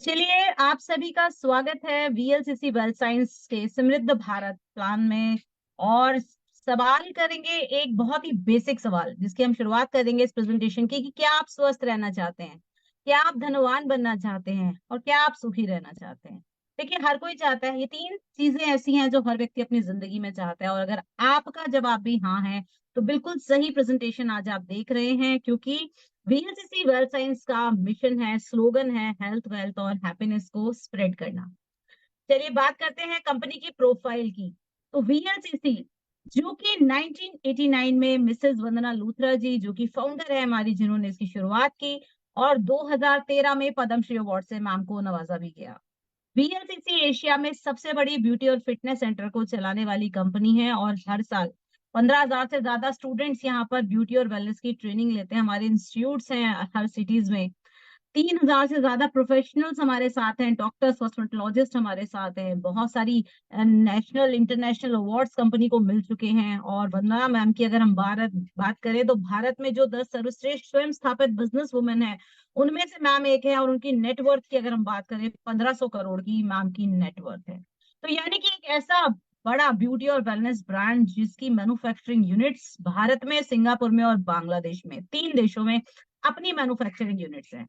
चलिए आप सभी का स्वागत है वीएलसीसी वेल्थ साइंस के समृद्ध भारत प्लान में। और सवाल करेंगे एक बहुत ही बेसिक सवाल जिसकी हम शुरुआत करेंगे इस प्रेजेंटेशन की कि क्या आप स्वस्थ रहना चाहते हैं, क्या आप धनवान बनना चाहते हैं और क्या आप सुखी रहना चाहते हैं। देखिए हर कोई चाहता है, ये तीन चीजें ऐसी हैं जो हर व्यक्ति अपनी जिंदगी में चाहता है। और अगर आपका जवाब भी हाँ है तो बिल्कुल सही प्रेजेंटेशन आज आप देख रहे हैं, क्योंकि वीएलसीसी वेल्थ साइंस का मिशन है, स्लोगन है हेल्थ वेल्थ और हैप्पीनेस को स्प्रेड करना। चलिए बात करते हैं कंपनी की प्रोफाइल की। तो वीएलसीसी जो कि 1989 में मिसेस वंदना लूथरा जी जो कि फाउंडर है हमारी, जिन्होंने इसकी शुरुआत की, और 2013 में पद्मश्री अवार्ड से मैम को नवाजा भी गया। वीएलसीसी एशिया में सबसे बड़ी ब्यूटी और फिटनेस सेंटर को चलाने वाली कंपनी है और हर साल 15,000 से ज्यादा स्टूडेंट्स यहाँ पर ब्यूटी और वेलनेस की ट्रेनिंग लेते हैं। हमारे इंस्टीट्यूट्स हैं हर सिटीज में। 3,000 से ज्यादा प्रोफेशनल्स हमारे साथ हैं, डॉक्टर्स कॉस्मेटोलॉजिस्ट हमारे साथ हैं। बहुत सारी नेशनल इंटरनेशनल अवार्ड्स कंपनी को मिल चुके हैं। और वंदना मैम की अगर हम भारत बात करें तो भारत में जो 10 सर्वश्रेष्ठ स्वयं स्थापित बिजनेस वुमेन है उनमें से मैम एक है। और उनकी नेटवर्थ की अगर हम बात करें 1500 करोड़ की मैम की नेटवर्थ है। तो यानी कि एक ऐसा बड़ा ब्यूटी और वेलनेस ब्रांड जिसकी मैन्युफैक्चरिंग यूनिट्स भारत में, सिंगापुर में और बांग्लादेश में, तीन देशों में अपनी मैन्युफैक्चरिंग यूनिट्स हैं।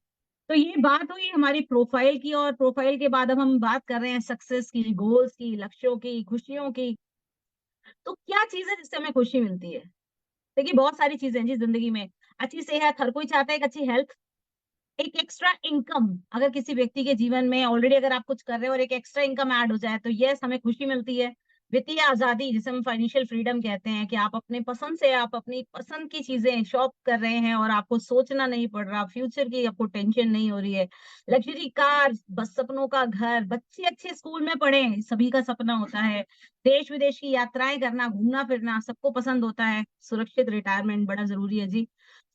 तो ये बात हुई हमारी प्रोफाइल की। और प्रोफाइल के बाद अब हम बात कर रहे हैं सक्सेस की, गोल्स की, लक्ष्यों की, खुशियों की। तो क्या चीज है जिससे हमें खुशी मिलती है? देखिए बहुत सारी चीजें हैं जी जिंदगी में। अच्छी सेहत, हर कोई चाहता है, एक अच्छी हेल्थ, एक एक्स्ट्रा इनकम। अगर किसी व्यक्ति के जीवन में ऑलरेडी अगर आप कुछ कर रहे हो और एक एक्स्ट्रा इनकम ऐड हो जाए तो यस हमें खुशी मिलती है। वित्तीय आजादी जिसे हम फाइनेंशियल फ्रीडम कहते हैं, कि आप अपने पसंद से, आप अपनी पसंद की चीजें शॉप कर रहे हैं और आपको सोचना नहीं पड़ रहा, फ्यूचर की आपको टेंशन नहीं हो रही है। लग्जरी कार, बस सपनों का घर, बच्चे अच्छे स्कूल में पढ़े, सभी का सपना होता है। देश विदेश की यात्राएं करना, घूमना फिरना सबको पसंद होता है। सुरक्षित रिटायरमेंट बड़ा जरूरी है जी।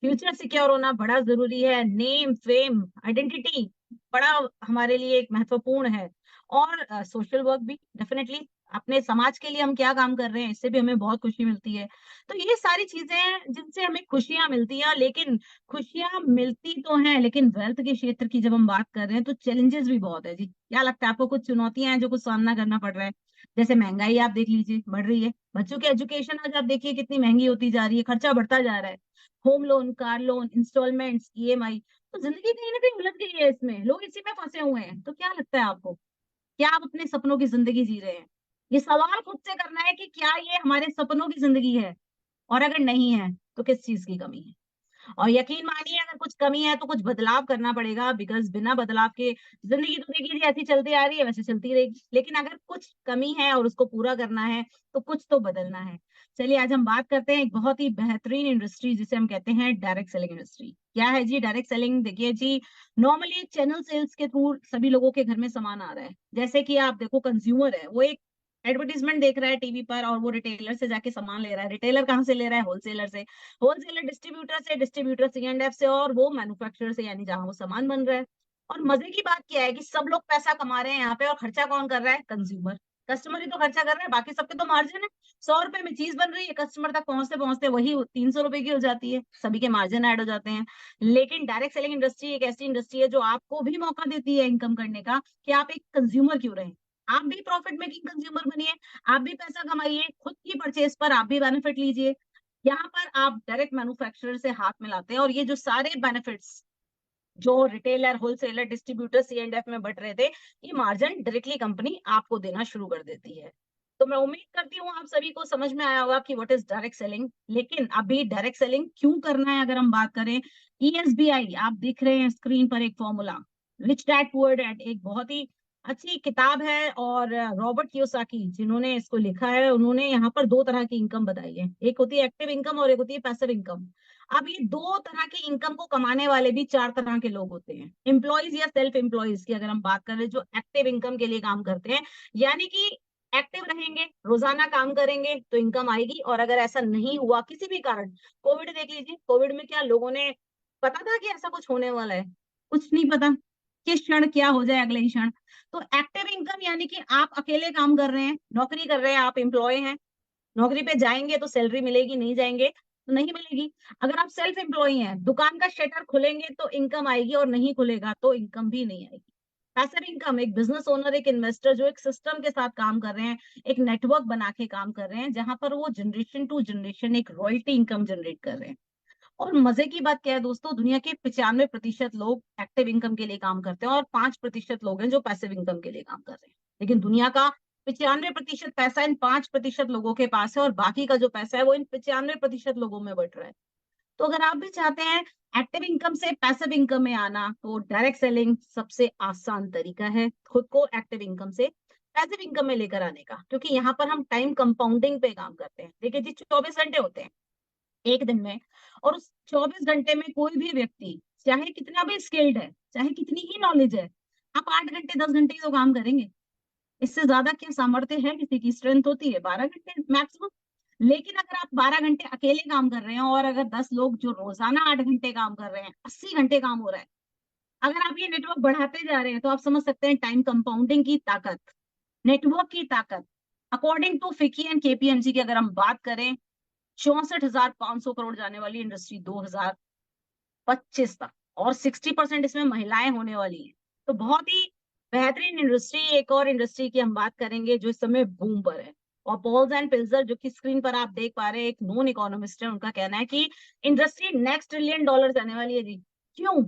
फ्यूचर सिक्योर होना बड़ा जरूरी है। नेम, फेम, आइडेंटिटी बड़ा हमारे लिए एक महत्वपूर्ण है। और सोशल वर्क भी डेफिनेटली, अपने समाज के लिए हम क्या काम कर रहे हैं इससे भी हमें बहुत खुशी मिलती है। तो ये सारी चीजें हैं जिनसे हमें खुशियां मिलती हैं। लेकिन खुशियां मिलती तो हैं, लेकिन वेल्थ के क्षेत्र की जब हम बात कर रहे हैं तो चैलेंजेस भी बहुत है जी। क्या लगता है आपको? कुछ चुनौतियां हैं जो कुछ सामना करना पड़ रहा है। जैसे महंगाई आप देख लीजिए, बढ़ रही है। बच्चों की एजुकेशन आज आप देखिए कितनी महंगी होती जा रही है, खर्चा बढ़ता जा रहा है। Home loan, car loan, instalments, EMI. तो जिंदगी कहीं ना कहीं उलझ गई है इसमें, लोग इसी में फंसे हुए हैं। तो क्या लगता है आपको, क्या आप अपने सपनों की जिंदगी जी रहे हैं? ये सवाल खुद से करना है कि क्या ये हमारे सपनों की जिंदगी है, और अगर नहीं है तो किस चीज की कमी है। और यकीन मानिए अगर कुछ कमी है तो कुछ बदलाव करना पड़ेगा, बिकॉज बिना बदलाव के जिंदगी तो देखिए ऐसी चलती आ रही है वैसे चलती रहेगी। लेकिन अगर कुछ कमी है और उसको पूरा करना है तो कुछ तो बदलना है। चलिए आज हम बात करते हैं एक बहुत ही बेहतरीन इंडस्ट्री जिसे हम कहते हैं डायरेक्ट सेलिंग इंडस्ट्री। क्या है जी डायरेक्ट सेलिंग? देखिए जी, नॉर्मली चैनल सेल्स के थ्रू सभी लोगों के घर में सामान आ रहा है। जैसे कि आप देखो, कंज्यूमर है वो एक एडवर्टीजमेंट देख रहा है टीवी पर और वो रिटेलर से जाके सामान ले रहा है। रिटेलर कहाँ से ले रहा है? होलसेलर से। होलसेलर डिस्ट्रीब्यूटर से, डिस्ट्रीब्यूटर C&F से, और वो मैन्युफैक्चरर से, यानी जहां वो सामान बन रहा है। और मजे की बात क्या है कि सब लोग पैसा कमा रहे हैं यहाँ पे, और खर्चा कौन कर रहा है? कंज्यूमर। कस्टमर ही तो खर्चा कर रहा है, बाकी सबके तो मार्जिन है। 100 रुपए में चीज बन रही है, कस्टमर तक पहुंचते पहुंचते वही 300 रुपए की हो जाती है, सभी के मार्जिन ऐड हो जाते हैं। लेकिन डायरेक्ट सेलिंग इंडस्ट्री एक ऐसी इंडस्ट्री है जो आपको भी मौका देती है इनकम करने का, कि आप एक कंज्यूमर क्यों रहे। आप भी प्रॉफिट मेकिंग कंज्यूमर बनिए, आप भी पैसा कमाइए, खुद की परचेज पर आप भी बेनिफिट लीजिए। यहाँ पर आप डायरेक्ट मैन्युफैक्चरर से हाथ मिलाते हैं, और ये जो सारे बेनिफिट्स जो रिटेलर, होलसेलर, डिस्ट्रीब्यूटर C&F में बट रहे थे, ये मार्जिन डायरेक्टली कंपनी आपको देना शुरू कर देती है। तो मैं उम्मीद करती हूँ आप सभी को समझ में आया होगा कि व्हाट इज डायरेक्ट सेलिंग। लेकिन अभी डायरेक्ट सेलिंग क्यों करना है अगर हम बात करें, ESBI आप देख रहे हैं स्क्रीन पर एक formula, rich dad poor dad, एक बहुत ही अच्छी किताब है। और रॉबर्ट कियोसाकी जिन्होंने इसको लिखा है, उन्होंने यहाँ पर दो तरह की इनकम बताई है। एक होती है एक्टिव इनकम और एक होती है पैसिव इनकम। अब ये दो तरह की इनकम को कमाने वाले भी चार तरह के लोग होते हैं। एम्प्लॉयज या सेल्फ एम्प्लॉयज की अगर हम बात करें, जो एक्टिव इनकम के लिए काम करते हैं, यानी कि एक्टिव रहेंगे, रोजाना काम करेंगे तो इनकम आएगी। और अगर ऐसा नहीं हुआ किसी भी कारण, कोविड देख लीजिए, कोविड में क्या लोगों ने, पता था कि ऐसा कुछ होने वाला है? कुछ नहीं पता, किस क्षण क्या हो जाए अगले ही क्षण। तो एक्टिव इनकम यानी कि आप अकेले काम कर रहे हैं, नौकरी कर रहे हैं, आप एम्प्लॉय हैं, नौकरी पे जाएंगे तो सैलरी मिलेगी, नहीं जाएंगे तो नहीं मिलेगी। अगर आप सेल्फ एम्प्लॉय हैं, दुकान का शटर खुलेंगे तो इनकम आएगी और नहीं खुलेगा तो इनकम भी नहीं आएगी। पैसिव इनकम, एक बिजनेस ओनर, एक इन्वेस्टर जो एक सिस्टम के साथ काम कर रहे हैं, एक नेटवर्क बना के काम कर रहे हैं, जहां पर वो जनरेशन टू जनरेशन एक रॉयल्टी इनकम जनरेट कर रहे हैं। और मजे की बात क्या है दोस्तों, दुनिया के 95% लोग एक्टिव इनकम के लिए काम करते हैं और 5% लोग हैं जो पैसिव इनकम के लिए काम कर रहे हैं। लेकिन दुनिया का 95% पैसा इन 5% लोगों के पास है, और बाकी का जो पैसा है वो इन 95% लोगों में बट रहा है। तो अगर आप भी चाहते हैं एक्टिव इनकम से पैसिव इनकम में आना, तो डायरेक्ट सेलिंग सबसे आसान तरीका है खुद को एक्टिव इनकम से पैसिव इनकम में लेकर आने का, क्योंकि यहाँ पर हम टाइम कंपाउंडिंग पे काम करते हैं। देखिए जी, 24 घंटे होते हैं एक दिन में, और उस 24 घंटे में कोई भी व्यक्ति चाहे कितना भी स्किल्ड है, चाहे कितनी ही नॉलेज है, आप 8 घंटे 10 घंटे ही तो काम करेंगे। इससे ज्यादा क्या सामर्थ्य है, किसी की स्ट्रेंथ होती है 12 घंटे मैक्सिमम। लेकिन अगर आप 12 घंटे अकेले काम कर रहे हैं, और अगर 10 लोग जो रोजाना 8 घंटे काम कर रहे हैं, 80 घंटे काम हो रहा है, अगर आप ये नेटवर्क बढ़ाते जा रहे हैं, तो आप समझ सकते हैं टाइम कंपाउंडिंग की ताकत, नेटवर्क की ताकत। अकॉर्डिंग टू फिकी एंड केपीएमजी की अगर हम बात करें, 64,500 करोड़ जाने वाली इंडस्ट्री 2025 तक, और 60% इसमें महिलाएं होने वाली हैं। तो बहुत ही बेहतरीन इंडस्ट्री। एक और इंडस्ट्री की हम बात करेंगे जो इस समय बूम पर है, और पॉल्स एंड पिल्जर जो कि स्क्रीन पर आप देख पा रहे हैं, एक नॉन इकोनॉमिस्ट है, उनका कहना है कि इंडस्ट्री नेक्स्ट $1 ट्रिलियन जाने वाली है जी। क्यों?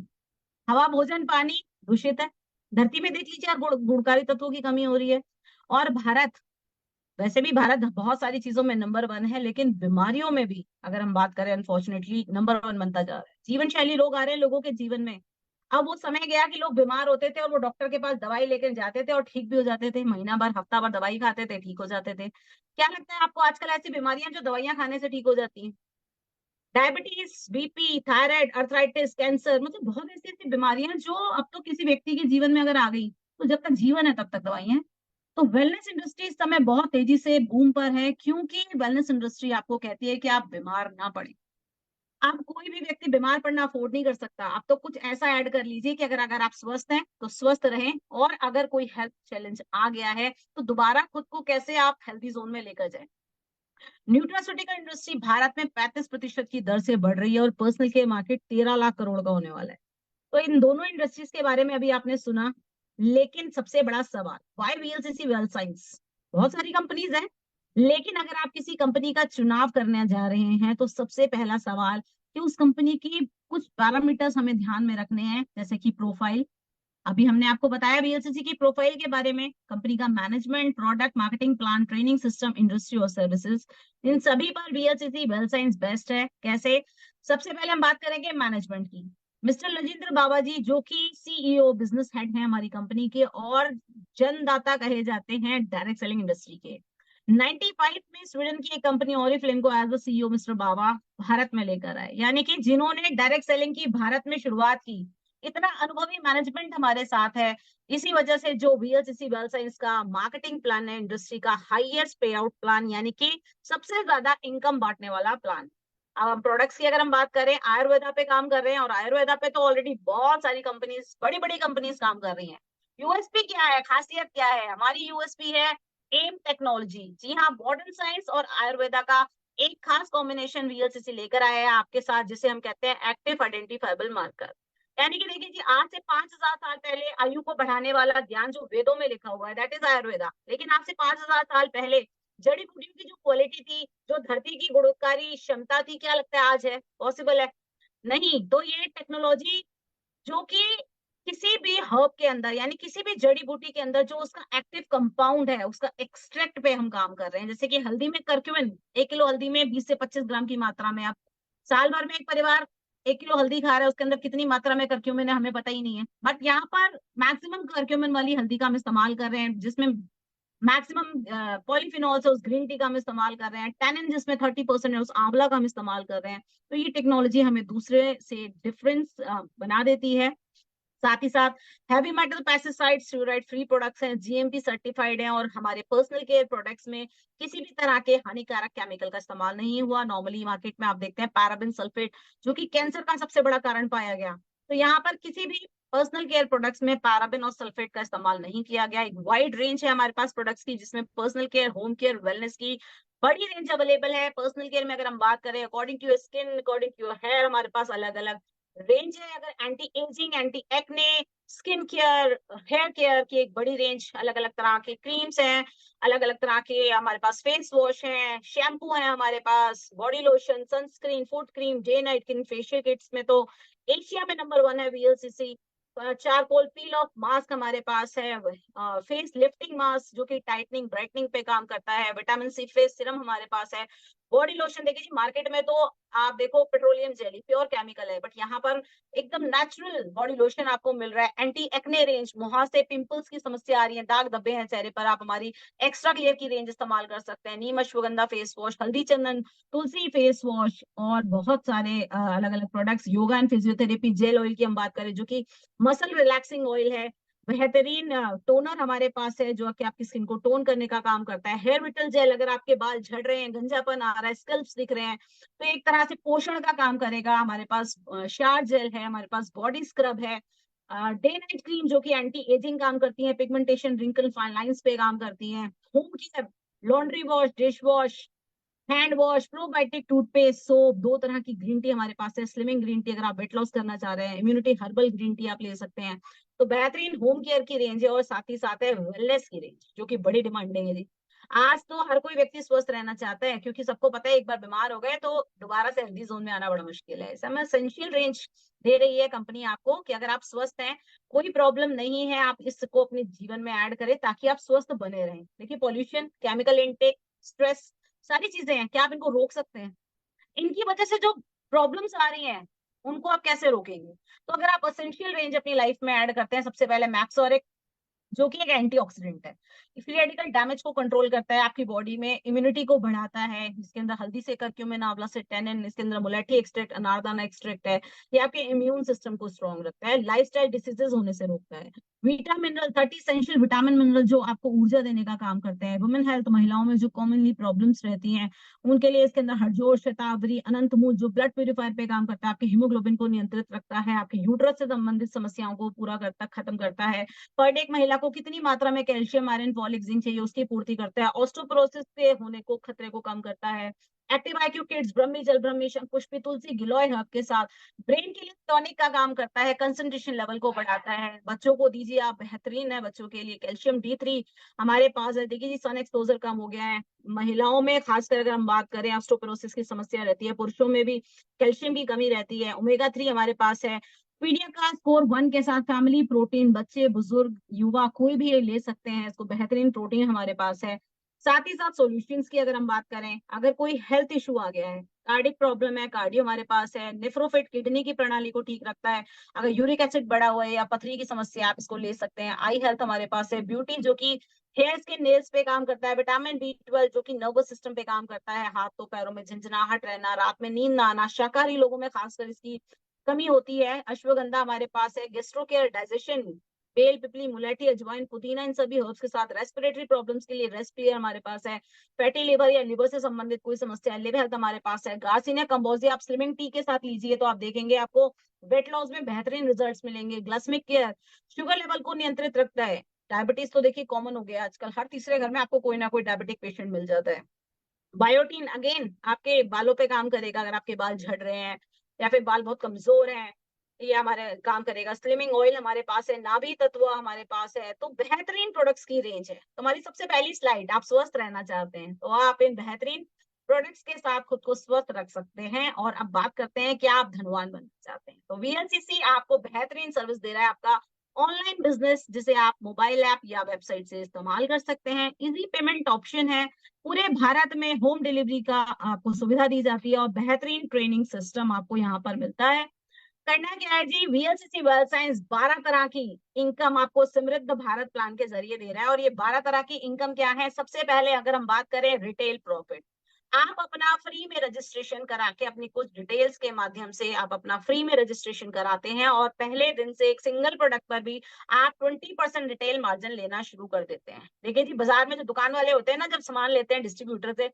हवा भोजन पानी दूषित है, धरती में देख लीजिए यार, गुणकारी तत्वों की कमी हो रही है। और भारत, वैसे भी भारत बहुत सारी चीजों में नंबर 1 है, लेकिन बीमारियों में भी अगर हम बात करें, अनफॉर्चुनेटली नंबर 1 बनता जा रहा है। जीवन शैली रोग आ रहे हैं लोगों के जीवन में। अब वो समय गया कि लोग बीमार होते थे और वो डॉक्टर के पास दवाई लेकर जाते थे और ठीक भी हो जाते थे, महीना भर हफ्ता भर दवाई खाते थे, ठीक हो जाते थे। क्या लगता है आपको आजकल ऐसी बीमारियां जो दवाइयां खाने से ठीक हो जाती हैं? Diabetes, BP, thyroid, arthritis, cancer, मतलब बहुत ऐसी ऐसी बीमारियां जो अब तो किसी व्यक्ति के जीवन में अगर आ गई, तो जब तक जीवन है तब तक दवाइयां हैं। तो वेलनेस इंडस्ट्री इस समय बहुत तेजी से बूम पर है, क्योंकि वेलनेस इंडस्ट्री आपको कहती है कि आप बीमार ना पड़े। अब कोई भी व्यक्ति बीमार पड़ना अफोर्ड नहीं कर सकता। आप तो कुछ ऐसा ऐड कर लीजिए कि अगर अगर आप स्वस्थ हैं तो स्वस्थ रहें, और अगर कोई हेल्थ चैलेंज आ गया है तो दोबारा खुद को कैसे आप हेल्थी जोन में लेकर जाए। न्यूट्रास्यूटिकल इंडस्ट्री भारत में 35% की दर से बढ़ रही है, और personal care market 13 lakh crore का होने वाला है। तो इन दोनों इंडस्ट्रीज के बारे में अभी आपने सुना, लेकिन सबसे बड़ा सवाल, व्हाई वीएलसीसी वेल्थ साइंस? बहुत सारी कंपनीज हैं, लेकिन अगर आप किसी कंपनी का चुनाव करने जा रहे हैं, तो सबसे पहला सवाल कि उस कंपनी की कुछ पैरामीटर्स हमें ध्यान में रखने हैं, जैसे कि प्रोफाइल। अभी हमने आपको बताया वीएलसीसी की प्रोफाइल के बारे में, कंपनी का management, product, marketing plan, training system, industry और सर्विसेज, इन सभी पर वीएलसीसी वेल्थ साइंस बेस्ट है। कैसे? सबसे पहले हम बात करेंगे मैनेजमेंट की। मिस्टर राजेंद्र बाबा जी, जो कि सीईओ बिजनेस हेड हैं हमारी कंपनी के, और जनदाता कहे जाते हैं डायरेक्ट सेलिंग इंडस्ट्री के। 95 में स्वीडन की एक कंपनी ओरिफ्लेम को एज अ सीईओ मिस्टर बाबा भारत में लेकर आए, यानी कि जिन्होंने डायरेक्ट सेलिंग की भारत में शुरुआत की। इतना अनुभवी मैनेजमेंट हमारे साथ है। इसी वजह से जो वीएलसीसी वेल्थ साइंस का मार्केटिंग प्लान है, इंडस्ट्री का हाईएस्ट पे आउट प्लान, यानी कि सबसे ज्यादा इनकम बांटने वाला प्लान। अब हम प्रोडक्ट्स की अगर हम बात करें, आयुर्वेदा पे काम कर रहे हैं, और आयुर्वेदा पे तो ऑलरेडी बहुत सारी कंपनीज, बड़ी बड़ी कंपनीज काम कर रही हैं। यूएसपी क्या है, खासियत क्या है? हमारी यूएसपी है एम टेक्नोलॉजी। जी हाँ, मॉडर्न साइंस और आयुर्वेदा का एक खास कॉम्बिनेशन वीएलसीसी लेकर आया है आपके साथ, जिसे हम कहते हैं एक्टिव आइडेंटिफाइबल मार्कर। यानी कि देखिए जी, आज से 5,000 साल पहले आयु को बढ़ाने वाला ज्ञान जो वेदों में लिखा हुआ है, दैट इज आयुर्वेदा। लेकिन आज से 5,000 साल पहले जड़ी बूटियों की जो क्वालिटी थी, जो धरती की गुणकारी क्षमता थी, क्या लगता है आज है? पॉसिबल है? नहीं। तो ये टेक्नोलॉजी जो कि किसी भी हर्ब के अंदर, यानी किसी भी जड़ी बूटी के अंदर जो उसका एक्टिव कंपाउंड है, उसका एक्सट्रैक्ट पे हम काम कर रहे हैं। जैसे कि हल्दी में कर्क्यूमिन, 1 किलो हल्दी में 20 से 25 ग्राम की मात्रा में, आप साल भर में एक परिवार 1 किलो हल्दी खा रहा है, उसके अंदर कितनी मात्रा में कर्क्यूमिन है हमें पता ही नहीं है। बट यहाँ पर मैक्सिमम कर्क्यूमिन वाली हल्दी का हम इस्तेमाल कर रहे हैं, जिसमें मैक्सिमम पॉलीफिनॉल्स है, उस ग्रीन टी का हम इस्तेमाल कर रहे हैं, टैनिन जिसमें 30% है, उस आंवला का हम इस्तेमाल कर रहे हैं। तो ये टेक्नोलॉजी हमें दूसरे से डिफरेंस बना देती है। साथ ही साथ heavy metal pesticide fluoride free products हैं, जीएमपी सर्टिफाइड हैं, और हमारे पर्सनल केयर प्रोडक्ट्स में किसी भी तरह के हानिकारक केमिकल का इस्तेमाल नहीं हुआ। नॉर्मली मार्केट में आप देखते हैं पैराबिन सल्फेट, जो कि कैंसर का सबसे बड़ा कारण पाया गया। तो यहाँ पर किसी भी पर्सनल केयर प्रोडक्ट्स में पैराबिन और सल्फेट का इस्तेमाल नहीं किया गया। एक वाइड रेंज है हमारे पास प्रोडक्ट्स की, जिसमें personal care, home care, wellness की बड़ी रेंज अवेलेबल है। पर्सनल केयर में अगर हम बात करें, according to your skin, according to your hair, हमारे पास अलग अलग रेंज है, अगर anti ageing, anti acne, skin care, hair care की एक बड़ी रेंज, अलग अलग तरह के क्रीम्स हैं, अलग अलग तरह के हमारे पास फेस वॉश हैं, शैम्पू है हमारे पास, body lotion, sunscreen, foot cream, day night cream, facial kits में तो एशिया में नंबर 1 है VLCC. Charcoal peel off mask हमारे पास है, फेस लिफ्टिंग मास्क जो कि टाइटनिंग ब्राइटनिंग पे काम करता है, विटामिन सी फेस सीरम हमारे पास है। बॉडी लोशन देखिए जी, मार्केट में तो आप देखो पेट्रोलियम जेली प्योर केमिकल है, बट यहाँ पर एकदम नेचुरल बॉडी लोशन आपको मिल रहा है। एंटी एक्ने रेंज, मुहासे, पिंपल्स की समस्या आ रही है, दाग धब्बे हैं चेहरे पर, आप हमारी एक्स्ट्रा क्लियर की रेंज इस्तेमाल कर सकते हैं। नीम अश्वगंधा फेस वॉश, हल्दी चंदन तुलसी फेस वॉश, और बहुत सारे अलग अलग products. Yoga and physiotherapy gel oil की हम बात करें जो कि मसल रिलैक्सिंग ऑयल है। बेहतरीन टोनर हमारे पास है जो कि आपकी स्किन को टोन करने का काम करता है। हेयर विटल जेल, अगर आपके बाल झड़ रहे हैं, गंजापन आ रहा है, स्कल्प्स दिख रहे हैं, तो एक तरह से पोषण का काम करेगा। हमारे पास शार जेल है, हमारे पास बॉडी स्क्रब है, डे नाइट क्रीम जो कि एंटी एजिंग काम करती है, पिगमेंटेशन, रिंकल, फाइन लाइंस पे काम करती है। Home care, laundry wash, dish wash, hand wash, probiotic toothpaste, soap, दो तरह की ग्रीन टी हमारे पास है। स्लिमिंग ग्रीन टी अगर आप वेट लॉस करना चाह रहे हैं, इम्यूनिटी हर्बल ग्रीन टी आप ले सकते हैं। तो बेहतरीन होम केयर की रेंज है, और साथ ही साथ है वेलनेस की रेंज जो कि बड़ी डिमांडिंग है जी। आज तो हर कोई व्यक्ति स्वस्थ रहना चाहता है, क्योंकि सबको पता है एक बार बीमार हो गए तो दोबारा से हेल्दी जोन में आना बड़ा मुश्किल है। ऐसा में एसेंशियल रेंज दे रही है कंपनी आपको कि अगर आप स्वस्थ हैं, कोई प्रॉब्लम नहीं है, आप इसको अपने जीवन में ऐड करें ताकि आप स्वस्थ बने रहें। देखिए पॉल्यूशन, केमिकल इनटेक, स्ट्रेस, सारी चीजें हैं, क्या आप इनको रोक सकते हैं? इनकी वजह से जो प्रॉब्लम्स आ रही हैं उनको आप कैसे रोकेंगे? तो अगर आप एसेंशियल रेंज अपनी लाइफ में ऐड करते हैं, सबसे पहले मैक्सोरिक जो कि एक एंटीऑक्सीडेंट है, फ्री रेडिकल डैमेज को कंट्रोल करता है, आपकी बॉडी में इम्यूनिटी को बढ़ाता है। इसके अंदर हल्दी से करक्यूमिन, आंवला से टैनिन, इसके अंदर मुलेठी एक्सट्रैक्ट, अनारदाना एक्सट्रैक्ट है। ये आपके इम्यून सिस्टम को स्ट्रॉन्ग रखता है, लाइफस्टाइल डिसीजेस होने से रोकता है। विटा मिनरल, 30 एसेंशियल विटामिन मिनरल जो आपको ऊर्जा देने का काम करते हैं। वुमेन हेल्थ, महिलाओं में जो कॉमनली प्रॉब्लम्स रहती हैं उनके लिए इसके अंदर हरजोश, शतावरी, अनंत मूल जो ब्लड प्यूरिफायर पे काम करता है, आपके हीमोग्लोबिन को नियंत्रित रखता है, आपके यूट्रस से संबंधित समस्याओं को पूरा करता खत्म करता है। पर डे एक महिला को कितनी मात्रा में कैल्शियम, आयरन, फॉलिक, जिंक चाहिए उसकी पूर्ति करता है। ऑस्टोपोरोसिस के होने को खतरे को कम करता है। एक्टिव आईक्यू किड्स, ब्रह्मी जल, ब्रह्मी शंख पुष्पी, तुलसी, गिलोय हर्ब के साथ ब्रेन के लिए टॉनिक का काम करता है, कंसंट्रेशन लेवल को बढ़ाता है। बच्चों को दीजिए आप, बेहतरीन है बच्चों के लिए। कैल्शियम D3 हमारे पास है। देखिए जी, सन एक्सपोजर कम हो गया है महिलाओं में, खासकर अगर हम बात करें, ऑस्टोपोरोसिस की समस्या रहती है, पुरुषों में भी कैल्शियम की कमी रहती है। ओमेगा 3 हमारे पास है। पीडिया का स्कोर 1 के साथ फैमिली प्रोटीन, बच्चे, बुजुर्ग, युवा कोई भी ले सकते हैं इसको, बेहतरीन प्रोटीन हमारे पास है। साथ ही साथ सॉल्यूशंस की अगर हम बात करें, अगर कोई हेल्थ इशू आ गया है, कार्डिक प्रॉब्लम है, कार्डियो हमारे पास है। नेफ्रोफिट किडनी की प्रणाली को ठीक रखता है। अगर यूरिक एसिड बढ़ा हुआ है या पथरी की समस्या, आप इसको ले सकते हैं। आई हेल्थ हमारे पास है। ब्यूटी जो कि हेयर, स्किन, नेल्स पे काम करता है। विटामिन B12 जो कि नर्वस सिस्टम पे काम करता है, हाथों पैरों में झंझनाहट रहना, रात में नींद ना आना, शाकाहारी लोगों में खासकर इसकी कमी होती है। अश्वगंधा हमारे पास है। गेस्ट्रो केयर, डाइजेशन, बेल, पिपली, मुलेठी, अजवाइन, पुदीना, इन सभी हर्ब्स के साथ रेस्पिरेटरी प्रॉब्लम्स के लिए रेस्पियर हमारे पास है। फैटी लिवर या लिवर से संबंधित कोई समस्या है, लिवर हेल्थ हमारे पास है। गार्सिनिया कंबोजिया आप स्लिमिंग टी के साथ लीजिए तो आप देखेंगे आपको वेट लॉस में बेहतरीन रिजल्ट्स मिलेंगे। ग्लासमिक केयर शुगर लेवल को नियंत्रित रखता है। डायबिटीज तो देखिए कॉमन हो गया आजकल, हर तीसरे घर में आपको कोई ना कोई डायबिटिक पेशेंट मिल जाता है। बायोटीन अगेन आपके बालों पे काम करेगा, अगर आपके बाल झड़ रहे हैं या फिर बाल बहुत कमजोर हैं, ये हमारे काम करेगा। स्लिमिंग ऑयल हमारे पास है। नाभि तत्व हमारे पास है। तो बेहतरीन प्रोडक्ट्स की रेंज है। तो हमारी सबसे पहली स्लाइड, आप स्वस्थ रहना चाहते हैं तो आप इन बेहतरीन प्रोडक्ट्स के साथ खुद को स्वस्थ रख सकते हैं। और अब बात करते हैं कि आप धनवान बनना चाहते हैं, तो वीएलसीसी आपको बेहतरीन सर्विस दे रहा है। आपका ऑनलाइन बिजनेस जिसे आप मोबाइल ऐप या वेबसाइट से इस्तेमाल कर सकते हैं। इजी पेमेंट ऑप्शन है। पूरे भारत में होम डिलीवरी का आपको सुविधा दी जाती है, और बेहतरीन ट्रेनिंग सिस्टम आपको यहाँ पर मिलता है। करना क्या है जी, वीएलसीसी वेल्थ साइंस 12 तरह की इनकम आपको समृद्ध भारत प्लान के जरिए दे रहा है। और ये 12 तरह की इनकम क्या है? सबसे पहले अगर हम बात करें रिटेल प्रॉफिट, आप अपना फ्री में रजिस्ट्रेशन करा के अपनी कुछ डिटेल्स के माध्यम से आप अपना फ्री में रजिस्ट्रेशन कराते हैं, और पहले दिन से एक सिंगल प्रोडक्ट पर भी आप 20% रिटेल मार्जिन लेना शुरू कर देते हैं। देखिए जी, बाजार में जो दुकान वाले होते हैं ना, जब सामान लेते हैं डिस्ट्रीब्यूटर से,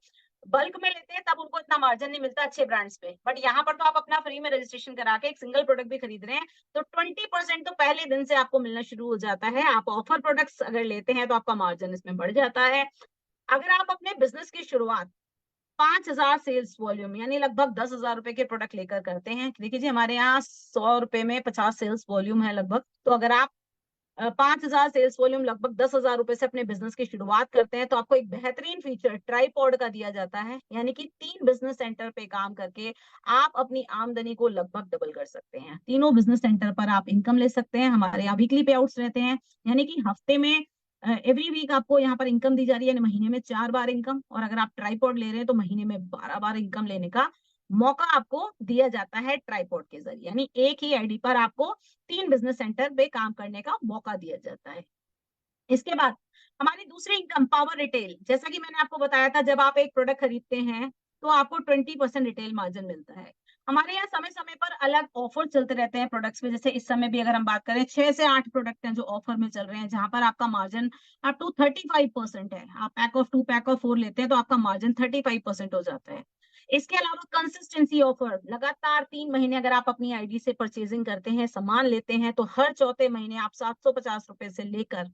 बल्क में लेते हैं तब उनको इतना मार्जिन नहीं मिलता अच्छे ब्रांड्स पे, बट यहाँ पर तो आप अपना फ्री में रजिस्ट्रेशन करा के एक सिंगल प्रोडक्ट भी खरीद रहे हैं तो 20% तो पहले दिन से आपको मिलना शुरू हो जाता है। आप ऑफर प्रोडक्ट्स अगर लेते हैं तो आपका मार्जिन इसमें बढ़ जाता है। अगर आप अपने बिजनेस की शुरुआत 5,000 सेल्स वॉल्यूम यानी लगभग 10,000 रुपए के प्रोडक्ट लेकर करते हैं। देखिए जी, हमारे यहाँ 100 रुपए में 50 सेल्स वॉल्यूम है लगभग। तो अगर आप 5,000 सेल्स वॉल्यूम लगभग 10,000 रुपए से अपने बिजनेस की शुरुआत करते हैं, तो आपको एक बेहतरीन फीचर ट्राइपॉड का दिया जाता है, यानी कि 3 बिजनेस सेंटर पे काम करके आप अपनी आमदनी को लगभग डबल कर सकते हैं। तीनों बिजनेस सेंटर पर आप इनकम ले सकते हैं। हमारे यहाँ वीकली पे आउट्स रहते हैं, यानी कि हफ्ते में एवरी वीक आपको यहाँ पर इनकम दी जा रही है, यानी महीने में 4 बार इनकम। और अगर आप ट्राइपॉड ले रहे हैं तो महीने में 12 बार इनकम लेने का मौका आपको दिया जाता है ट्राइपॉड के जरिए, यानी एक ही आईडी पर आपको 3 बिजनेस सेंटर पे काम करने का मौका दिया जाता है। इसके बाद हमारी दूसरी इनकम पावर रिटेल। जैसा कि मैंने आपको बताया था, जब आप एक प्रोडक्ट खरीदते हैं तो आपको 20% रिटेल मार्जिन मिलता है। हमारे यहाँ समय समय पर अलग ऑफर चलते रहते हैं प्रोडक्ट्स में। जैसे इस समय भी अगर हम बात करें, 6 से 8 प्रोडक्ट हैं जो ऑफर में चल रहे हैं, जहां पर आपका मार्जिन अप टू 35% है। आप पैक ऑफ 2, पैक ऑफ 4 लेते हैं तो आपका मार्जिन 35% हो जाता है। इसके अलावा कंसिस्टेंसी ऑफर, लगातार 3 महीने अगर आप अपनी आईडी से परचेजिंग करते हैं, सामान लेते हैं, तो हर चौथे महीने आप 750 रुपए से लेकर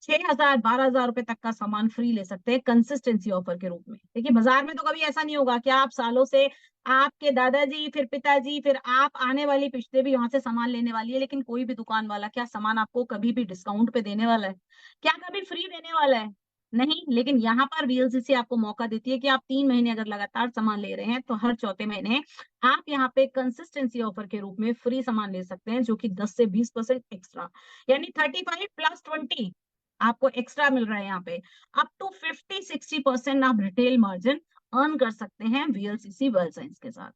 6,000 12,000 रुपए तक का सामान फ्री ले सकते हैं कंसिस्टेंसी ऑफर के रूप में। देखिए, बाजार में तो कभी ऐसा नहीं होगा कि आप सालों से, आपके दादाजी फिर पिताजी फिर आप आने वाली पिछले भी वहां से सामान लेने वाली है, लेकिन कोई भी दुकान वाला क्या सामान आपको कभी भी डिस्काउंट पे देने वाला है? क्या कभी फ्री देने वाला है? नहीं। लेकिन यहाँ पर वीएलसीसी आपको मौका देती है कि आप 3 महीने अगर लगातार सामान ले रहे हैं, तो हर चौथे महीने आप यहाँ पे कंसिस्टेंसी ऑफर के रूप में फ्री सामान ले सकते हैं, जो कि 10 से 20% एक्स्ट्रा, यानी 35 प्लस 20 आपको एक्स्ट्रा मिल रहा है। यहाँ पे अप टू 50-60% आप रिटेल मार्जिन अर्न कर सकते हैं वीएलसीसी वेल्थ साइंस के साथ।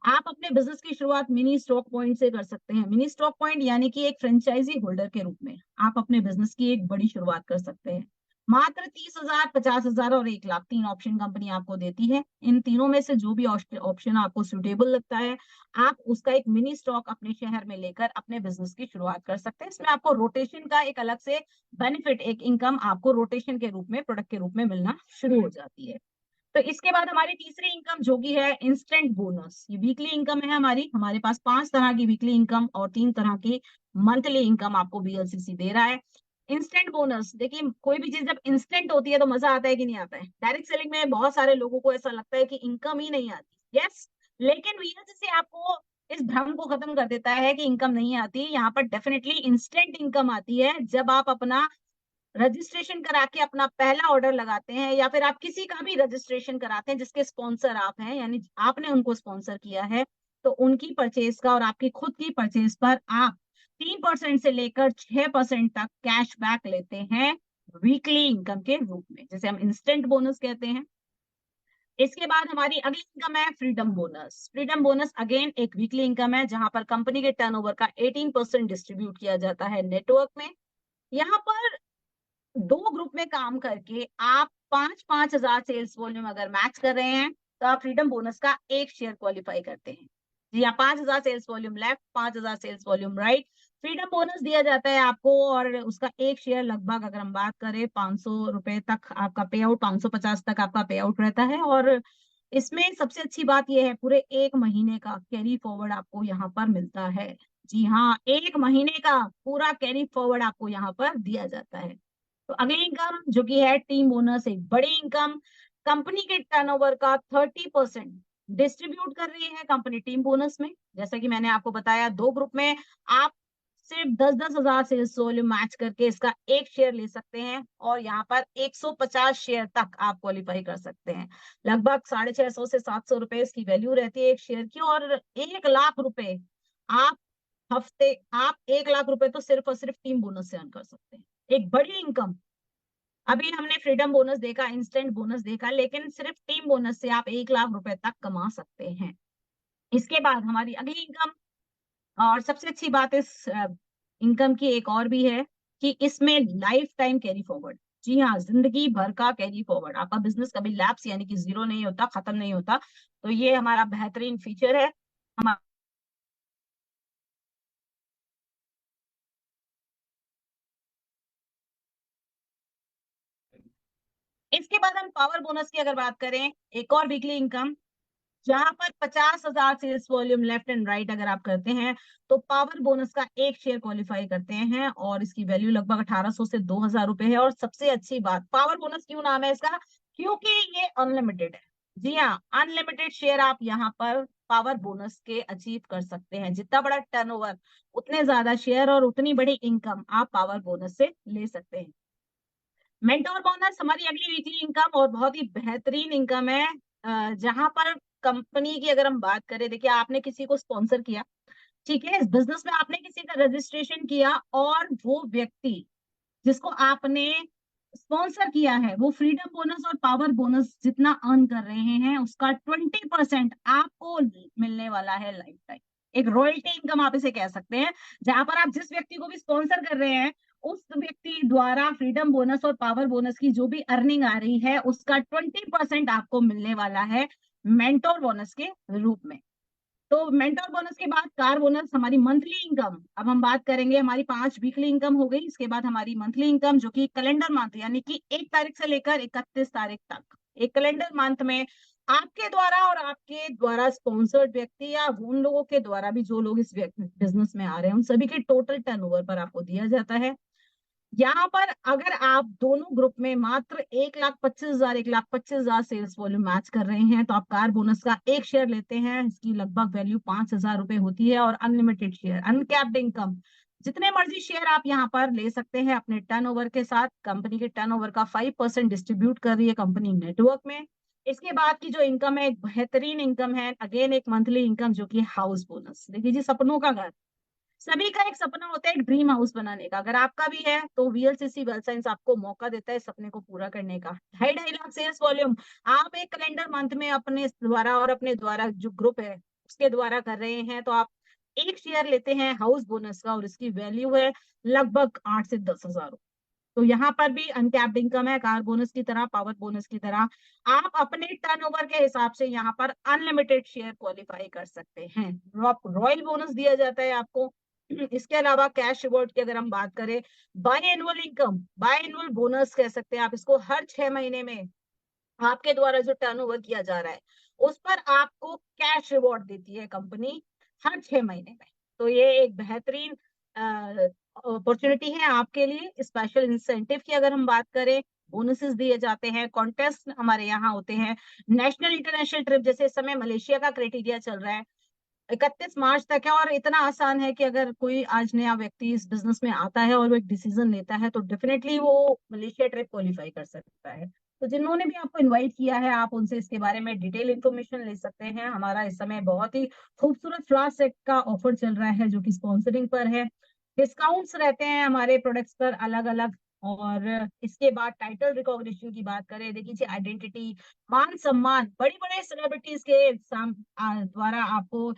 आप अपने बिजनेस की शुरुआत मिनी स्टॉक पॉइंट से कर सकते हैं। मिनी स्टॉक पॉइंट यानी कि एक फ्रेंचाइजी होल्डर के रूप में आप अपने बिजनेस की एक बड़ी शुरुआत कर सकते हैं। मात्र 30,000, 50,000 और 1 लाख 3 ऑप्शन कंपनी आपको देती है। इन तीनों में से जो भी ऑप्शन आपको सुटेबल लगता है, आप उसका एक मिनी स्टॉक अपने शहर में लेकर अपने बिजनेस की शुरुआत कर सकते हैं। इसमें आपको रोटेशन का एक अलग से बेनिफिट, एक इनकम आपको रोटेशन के रूप में, प्रोडक्ट के रूप में मिलना शुरू हो जाती है। तो इसके बाद हमारी तीसरी इनकम जो कि है इंस्टेंट बोनस। ये वीकली इनकम है हमारी। हमारे पास 5 तरह की वीकली इनकम और 3 तरह की मंथली इनकम आपको वीएलसीसी दे रहा है। इंस्टेंट बोनस, देखिए कोई भी चीज जब इंस्टेंट होती है तो मजा आता है कि नहीं आता है? डायरेक्ट सेलिंग में बहुत सारे लोगों को ऐसा लगता है कि इनकम ही नहीं आती। यस, लेकिन वीएलसीसी आपको इस भ्रम को खत्म कर देता है कि इनकम नहीं आती। यहाँ पर डेफिनेटली इंस्टेंट इनकम आती है जब आप अपना रजिस्ट्रेशन करा के अपना पहला ऑर्डर लगाते हैं, या फिर आप किसी का भी रजिस्ट्रेशन कराते हैं जिसके स्पॉन्सर आप हैं, यानी आपने उनको स्पॉन्सर किया है, तो उनकी परचेज का और आपकी खुद की परचेज पर आप 3% से लेकर 6% तक कैश बैक लेते हैं वीकली इनकम के रूप में, जिसे हम इंस्टेंट बोनस कहते हैं। इसके बाद हमारी अगली इनकम है freedom bonus. Freedom bonus again एक वीकली इनकम है, जहां पर कंपनी के टर्नओवर का 18% डिस्ट्रीब्यूट किया जाता है नेटवर्क में। यहाँ पर 2 ग्रुप में काम करके आप 5-5 हजार सेल्स वॉल्यूम अगर मैच कर रहे हैं, तो आप फ्रीडम बोनस का 1 शेयर क्वालिफाई करते हैं। जी हाँ, 5,000 sales volume left, 5,000 sales volume right, freedom bonus दिया जाता है आपको। और उसका 1 शेयर लगभग अगर हम बात करें 500 रुपए तक आपका पे आउट, 550 तक आपका पे आउट रहता है। और इसमें सबसे अच्छी बात यह है, पूरे 1 महीने का कैरी फॉरवर्ड आपको यहाँ पर मिलता है। जी हाँ, 1 महीने का पूरा कैरी फॉरवर्ड आपको यहाँ पर दिया जाता है। तो अगली इनकम जो कि है टीम बोनस, एक बड़ी इनकम। कंपनी के टर्नओवर का 30% डिस्ट्रीब्यूट कर रही है कंपनी टीम बोनस में। जैसा कि मैंने आपको बताया, 2 ग्रुप में आप सिर्फ 10-10 हजार सेल्स वॉल्यूम मैच करके इसका 1 शेयर ले सकते हैं, और यहाँ पर 150 शेयर तक आप क्वालिफाई कर सकते हैं। लगभग 650 से 700 रुपए इसकी वैल्यू रहती है 1 शेयर की। और 1 लाख रुपए आप हफ्ते, आप 1 लाख रुपए तो सिर्फ और सिर्फ टीम बोनस से अर्न कर सकते हैं। एक बड़ी इनकम। अभी हमने फ्रीडम बोनस देखा, इंस्टेंट बोनस देखा, लेकिन सिर्फ टीम बोनस से आप 1 लाख रुपए तक कमा सकते हैं। इसके बाद हमारी अगली इनकम, और सबसे अच्छी बात इस इनकम की एक और भी है कि इसमें लाइफ टाइम कैरी फॉरवर्ड। जी हाँ, जिंदगी भर का कैरी फॉरवर्ड। आपका बिजनेस कभी लैप्स यानी कि जीरो नहीं होता, खत्म नहीं होता। तो ये हमारा बेहतरीन फीचर है। हमारा इसके बाद हम पावर बोनस की अगर बात करें, एक और वीकली इनकम, जहां पर 50,000 sales volume left and right अगर आप करते हैं, तो पावर बोनस का 1 शेयर क्वालिफाई करते हैं, और इसकी वैल्यू लगभग 1800 से 2,000 रुपए है। और सबसे अच्छी बात, पावर बोनस क्यों नाम है इसका? क्योंकि ये अनलिमिटेड है। जी हाँ, अनलिमिटेड शेयर आप यहाँ पर पावर बोनस के अचीव कर सकते हैं। जितना बड़ा टर्नओवर, उतने ज्यादा शेयर और उतनी बड़ी इनकम आप पावर बोनस से ले सकते हैं। मेंटोर बोनस हमारी अगली वीकली इनकम और बहुत ही बेहतरीन इनकम है, जहां पर कंपनी की अगर हम बात करें, देखिए आपने किसी को स्पॉन्सर किया, ठीक है, इस बिजनेस में आपने किसी का रजिस्ट्रेशन किया और वो व्यक्ति जिसको आपने स्पॉन्सर किया है वो फ्रीडम बोनस और पावर बोनस जितना अर्न कर रहे हैं उसका 20% आपको मिलने वाला है लाइफ टाइम। एक रॉयल्टी इनकम आप इसे कह सकते हैं, जहां पर आप जिस व्यक्ति को भी स्पॉन्सर कर रहे हैं उस व्यक्ति द्वारा फ्रीडम बोनस और पावर बोनस की जो भी अर्निंग आ रही है उसका 20% आपको मिलने वाला है मेंटोर बोनस के रूप में। तो मेंटर बोनस के बाद कार बोनस, हमारी मंथली इनकम, अब हम बात करेंगे, हमारी 5 वीकली इनकम हो गई, इसके बाद हमारी मंथली इनकम जो कि कैलेंडर मंथ यानी कि 1 तारीख से लेकर 31 तारीख तक, एक कैलेंडर मंथ में आपके द्वारा और आपके द्वारा स्पॉन्सर्ड व्यक्ति या उन लोगों के द्वारा भी जो लोग इस बिजनेस में आ रहे हैं उन सभी के टोटल टर्नओवर पर आपको दिया जाता है। यहाँ पर अगर आप दोनों ग्रुप में मात्र 1,25,000 1,25,000 सेल्स वॉल्यूम मैच कर रहे हैं तो आप कार बोनस का एक शेयर लेते हैं, इसकी लगभग वैल्यू 5,000 रुपए होती है, और अनलिमिटेड शेयर, अनकैप्ड इनकम, जितने मर्जी शेयर आप यहाँ पर ले सकते हैं अपने टर्नओवर के साथ। कंपनी के टर्नओवर का 5% डिस्ट्रीब्यूट कर रही है कंपनी नेटवर्क में। इसके बाद की जो इनकम है एक बेहतरीन इनकम है, अगेन एक मंथली इनकम जो कि हाउस बोनस। देखिए जी, सपनों का घर, सभी का एक सपना होता है एक ड्रीम हाउस बनाने का, अगर आपका भी है तो वीएलसीसी वेल्थ साइंस आपको मौका देता है सपने को पूरा करने का। 2.5 लाख सेल्स वॉल्यूम आप एक कैलेंडर मंथ में अपने द्वारा और अपने द्वारा जो ग्रुप है उसके द्वारा कर रहे हैं, तो आप एक शेयर लेते हैं हाउस बोनस का और इसकी वैल्यू है लगभग 8 से 10 हजार। तो यहाँ पर भी अनकैप्ड इनकम है, कार बोनस की तरह, पावर बोनस की तरह। आप अपने टर्नओवर के हिसाब से यहाँ पर अनलिमिटेड शेयर क्वालिफाई कर सकते हैं। रॉयल बोनस दिया जाता है आपको। इसके अलावा कैश रिवॉर्ड की अगर हम बात करें, by annual income, by annual bonus कह सकते हैं आप इसको, हर 6 महीने में आपके द्वारा जो टर्नओवर किया जा रहा है उस पर आपको कैश रिवॉर्ड देती है कंपनी हर 6 महीने में। तो ये एक बेहतरीन अपॉर्चुनिटी है आपके लिए। स्पेशल इंसेंटिव की अगर हम बात करें, बोनसेस दिए जाते हैं, कॉन्टेस्ट हमारे यहाँ होते हैं, नेशनल इंटरनेशनल ट्रिप, जैसे इस समय मलेशिया का क्राइटेरिया चल रहा है, 31 मार्च तक है, और इतना आसान है कि अगर कोई आज नया व्यक्ति इस बिजनेस में आता है और वो एक डिसीजन लेता है तो डेफिनेटली वो मलेशिया ट्रिप क्वालिफाई कर सकता है। तो जिन्होंने भी आपको इनवाइट किया है आप उनसे इसके बारे में डिटेल इंफॉर्मेशन ले सकते हैं। हमारा इस समय बहुत ही खूबसूरत फ्लावर सेट का ऑफर चल रहा है जो कि स्पॉन्सरिंग पर है। डिस्काउंट्स रहते हैं हमारे प्रोडक्ट्स पर अलग अलग। और इसके बाद टाइटल रिकॉग्निशन की बात करें, देखिए आइडेंटिटी, मान सम्मान, बड़ी बड़े सेलिब्रिटीज के द्वारा आपको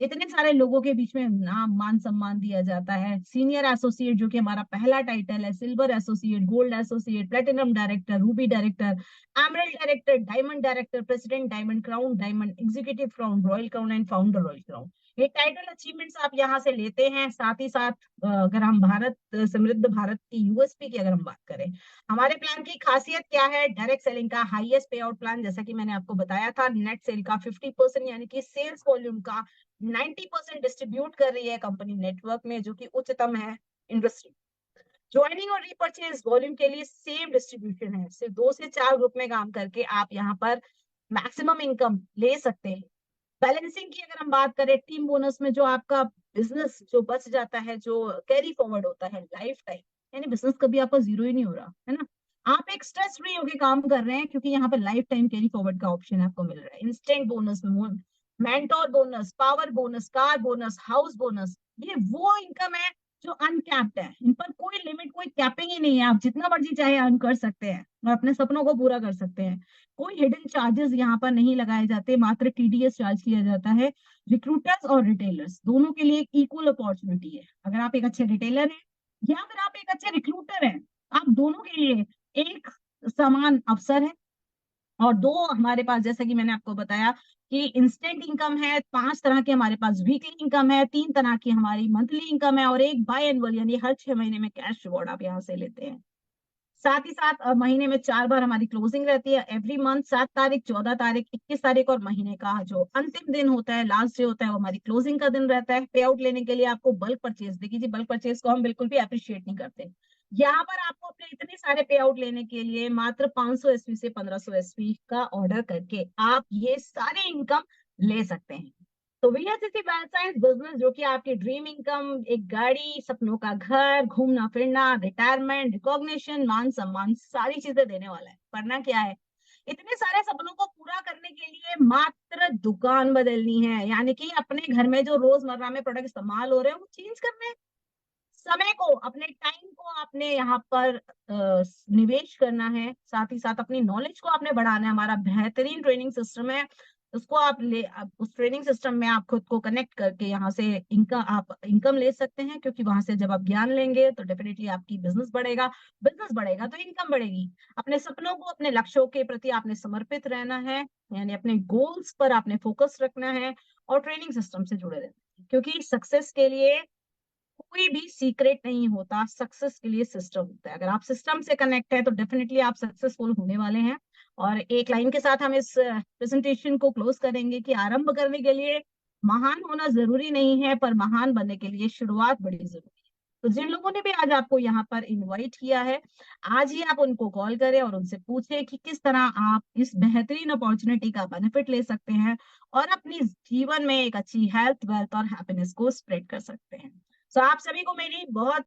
इतने सारे लोगों के बीच में नाम मान सम्मान दिया जाता है। सीनियर एसोसिएट जो कि हमारा पहला टाइटल है, silver associate, gold associate, platinum director, Ruby director, emerald director, diamond director, president diamond crown, diamond executive crown, royal crown and founder royal crown, ये टाइटल अचीवमेंट्स आप यहाँ से लेते हैं। साथ ही साथ अगर हम भारत समृद्ध भारत की यूएसपी की अगर हम बात करें, हमारे प्लान की खासियत क्या है, डायरेक्ट सेलिंग का हाईएस्ट पे आउट प्लान, जैसा कि मैंने आपको बताया था, नेट सेल का 50% यानी कि सेल्स वॉल्यूम का 90% डिस्ट्रीब्यूट कर रही है कंपनी नेटवर्क में, जो कि उच्चतम है इंडस्ट्री। ज्वाइनिंग और रीपर्चेज वॉल्यूम के लिए सेम डिस्ट्रीब्यूशन है, सिर्फ 2 से 4 ग्रुप में काम करके आप यहाँ पर मैक्सिमम इनकम ले सकते हैं। बैलेंसिंग की अगर हम बात करें, टीम बोनस में जो आपका बिजनेस जो बच जाता है, जो कैरी फॉरवर्ड होता है लाइफ टाइम, यानी बिजनेस कभी आपका जीरो ही नहीं हो रहा है ना, आप एक स्ट्रेस फ्री होकर काम कर रहे हैं क्योंकि यहाँ पर लाइफ टाइम कैरी फॉरवर्ड का ऑप्शन आपको मिल रहा है। Instant bonus, mentor bonus, power bonus, car bonus, house bonus, ये वो इनकम है जो अनकैप्ड है, इन पर कोई लिमिट, कोई कैपिंग ही नहीं है, आप जितना मर्जी चाहे अर्न कर सकते हैं और अपने सपनों को पूरा कर सकते हैं। कोई हिडन चार्जेस यहाँ पर नहीं लगाए जाते, मात्र टीडीएस चार्ज किया जाता है। रिक्रूटर्स और रिटेलर्स दोनों के लिए एक इक्वल अपॉर्चुनिटी है। अगर आप एक अच्छे रिटेलर हैं या फिर आप एक अच्छे रिक्रूटर हैं, आप दोनों के लिए एक समान अवसर है। और दो हमारे पास, जैसा कि मैंने आपको बताया कि इंस्टेंट इनकम है, 5 तरह की हमारे पास वीकली इनकम है, 3 तरह की हमारी मंथली इनकम है, और एक बाय एनुअल यानी हर 6 महीने में कैश रिवॉर्ड आप यहाँ से लेते हैं। साथ ही साथ महीने में 4 बार हमारी क्लोजिंग रहती है, एवरी मंथ 7 तारीख, 14 तारीख, 21 तारीख, और महीने का जो अंतिम दिन होता है, लास्ट डे होता है, वो हमारी क्लोजिंग का दिन रहता है। पे आउट लेने के लिए आपको बल्क परचेज, देखिए जी, बल्क परचेज को हम बिल्कुल भी अप्रिशिएट नहीं करते। यहाँ पर आपको अपने इतने सारे पे आउट लेने के लिए मात्र 500 एसपी से 1500 एसपी का ऑर्डर करके आप ये सारे इनकम ले सकते हैं। तो वीएलसीसी वेल्थ साइंस बिजनेस, जो कि आपकी ड्रीम इनकम, एक गाड़ी, सपनों का घर, घूमना फिरना, रिटायरमेंट, रिकॉग्निशन, मान सम्मान, सारी चीजें देने वाला है। करना क्या है, इतने सारे सपनों को पूरा करने के लिए मात्र दुकान बदलनी है, यानी कि अपने घर में जो रोजमर्रा में प्रोडक्ट इस्तेमाल हो रहे हैं वो चेंज करने हैं। समय को, अपने टाइम को आपने यहाँ पर निवेश करना है, साथ ही साथ अपनी नॉलेज को आपने बढ़ाना है। हमारा बेहतरीन ट्रेनिंग सिस्टम है, उसको आप उस ट्रेनिंग सिस्टम में आप खुद को कनेक्ट करके यहाँ से इनकम ले सकते हैं, क्योंकि वहां से जब आप ज्ञान लेंगे तो डेफिनेटली आपकी बिजनेस बढ़ेगा तो इनकम बढ़ेगी। अपने सपनों को, अपने लक्ष्यों के प्रति आपने समर्पित रहना है, यानी अपने गोल्स पर आपने फोकस रखना है और ट्रेनिंग सिस्टम से जुड़े रहना है, क्योंकि सक्सेस के लिए कोई भी सीक्रेट नहीं होता, सक्सेस के लिए सिस्टम होता है। अगर आप सिस्टम से कनेक्ट है तो डेफिनेटली आप सक्सेसफुल होने वाले हैं। और एक लाइन के साथ हम इस प्रेजेंटेशन को क्लोज करेंगे कि आरंभ करने के लिए महान होना जरूरी नहीं है, पर महान बनने के लिए शुरुआत बड़ी जरूरी है। तो जिन लोगों ने भी आज आपको यहाँ पर इनवाइट किया है, आज ही आप उनको कॉल करें और उनसे पूछें कि किस तरह आप इस बेहतरीन अपॉर्चुनिटी का बेनिफिट ले सकते हैं और अपनी जीवन में एक अच्छी हेल्थ, वेल्थ और हैप्पीनेस को स्प्रेड कर सकते हैं। तो आप सभी को मेरी बहुत